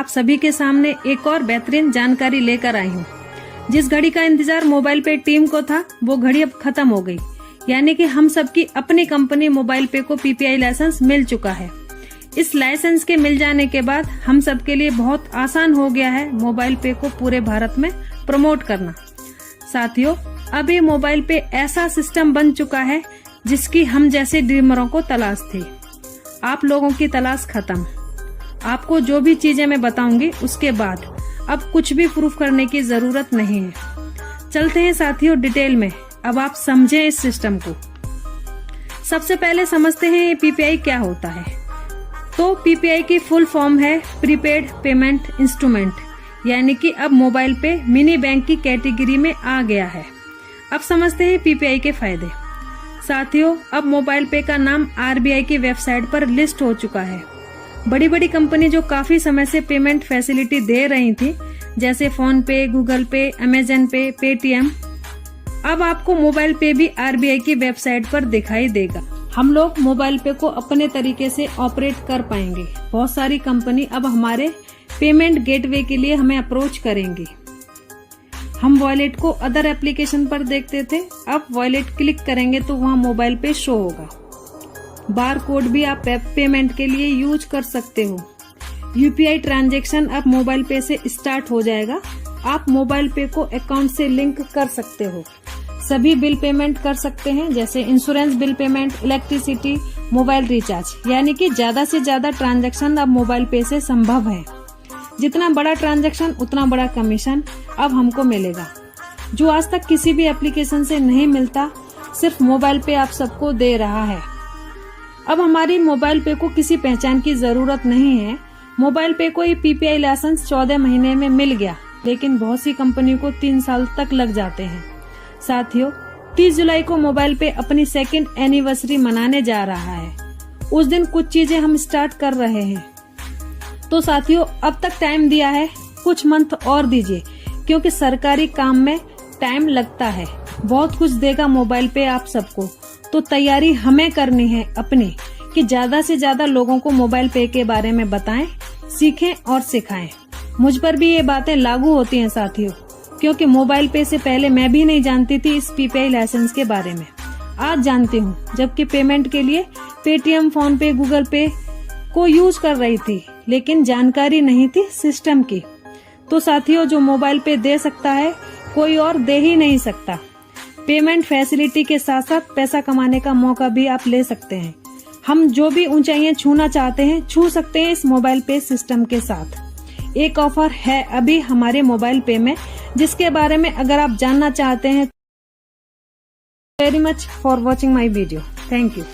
आप सभी के सामने एक और बेहतरीन जानकारी लेकर आई हूँ। जिस घड़ी का इंतजार मोबाइल पे टीम को था वो घड़ी अब खत्म हो गई, यानी कि हम सबकी अपनी कंपनी मोबाइल पे को पीपीआई लाइसेंस मिल चुका है। इस लाइसेंस के मिल जाने के बाद हम सबके लिए बहुत आसान हो गया है मोबाइल पे को पूरे भारत में प्रमोट करना। साथियों, अभी मोबाइल पे ऐसा सिस्टम बन चुका है जिसकी हम जैसे ड्रीमरों को तलाश थी। आप लोगों की तलाश खत्म। आपको जो भी चीजें मैं बताऊंगी उसके बाद अब कुछ भी प्रूफ करने की जरूरत नहीं है। चलते हैं साथियों डिटेल में, अब आप समझें इस सिस्टम को। सबसे पहले समझते हैं ये पीपीआई क्या होता है। तो पीपीआई की फुल फॉर्म है प्रीपेड पेमेंट इंस्ट्रूमेंट, यानी कि अब मोबाइल पे मिनी बैंक की कैटेगरी में आ गया है। अब समझते हैं पीपीआई के फायदे। साथियों, अब मोबाइल पे का नाम आरबीआई की वेबसाइट पर लिस्ट हो चुका है। बड़ी बड़ी कंपनी जो काफी समय से पेमेंट फैसिलिटी दे रही थी, जैसे फोन पे, गूगल पे, अमेजन पे, पेटीएम, अब आपको मोबाइल पे भी आरबीआई की वेबसाइट पर दिखाई देगा। हम लोग मोबाइल पे को अपने तरीके से ऑपरेट कर पाएंगे। बहुत सारी कंपनी अब हमारे पेमेंट गेटवे के लिए हमें अप्रोच करेंगी। हम वॉलेट को अदर एप्लीकेशन पर देखते थे, अब वॉलेट क्लिक करेंगे तो वहाँ मोबाइल पे शो होगा। बार कोड भी आप पेमेंट के लिए यूज कर सकते हो। यूपीआई ट्रांजैक्शन अब मोबाइल पे से स्टार्ट हो जाएगा। आप मोबाइल पे को अकाउंट से लिंक कर सकते हो। सभी बिल पेमेंट कर सकते हैं, जैसे insurance bill payment, electricity, mobile recharge, यानी कि ज्यादा से ज्यादा ट्रांजैक्शन अब मोबाइल पे से संभव है। जितना बड़ा ट्रांजैक्शन उतना बड़ा कमीशन अब हमको मिलेगा, जो आज तक किसी भी एप्लीकेशन से नहीं मिलता, सिर्फ मोबाइल पे आप सबको दे रहा है। अब हमारी मोबाइल पे को किसी पहचान की जरूरत नहीं है। मोबाइल पे को ये पीपीआई लाइसेंस 14 महीने में मिल गया, लेकिन बहुत सी कंपनी को 3 साल तक लग जाते हैं। साथियों, 30 जुलाई को मोबाइल पे अपनी 2nd एनिवर्सरी मनाने जा रहा है। उस दिन कुछ चीजें हम स्टार्ट कर रहे हैं। तो साथियों, अब तक टाइम दिया है, कुछ मंथ और दीजिए, क्योंकि सरकारी काम में टाइम लगता है। बहुत कुछ देगा मोबाइल पे आप सबको, तो तैयारी हमें करनी है अपनी, कि ज्यादा से ज्यादा लोगों को मोबाइल पे के बारे में बताएं, सीखें और सिखाएं। मुझ पर भी ये बातें लागू होती हैं साथियों, क्योंकि मोबाइल पे से पहले मैं भी नहीं जानती थी इस पीपीआई लाइसेंस के बारे में। आज जानती हूँ, जबकि पेमेंट के लिए पेटीएम, फोन पे, गूगल पे को यूज कर रही थी, लेकिन जानकारी नहीं थी सिस्टम की। तो साथियों, जो मोबाइल पे दे सकता है कोई और दे ही नहीं सकता। पेमेंट फैसिलिटी के साथ साथ पैसा कमाने का मौका भी आप ले सकते हैं। हम जो भी ऊंचाइयां छूना चाहते हैं छू सकते हैं इस मोबाइल पे सिस्टम के साथ। एक ऑफर है अभी हमारे मोबाइल पे में, जिसके बारे में अगर आप जानना चाहते हैं। Very much for watching my video. Thank you.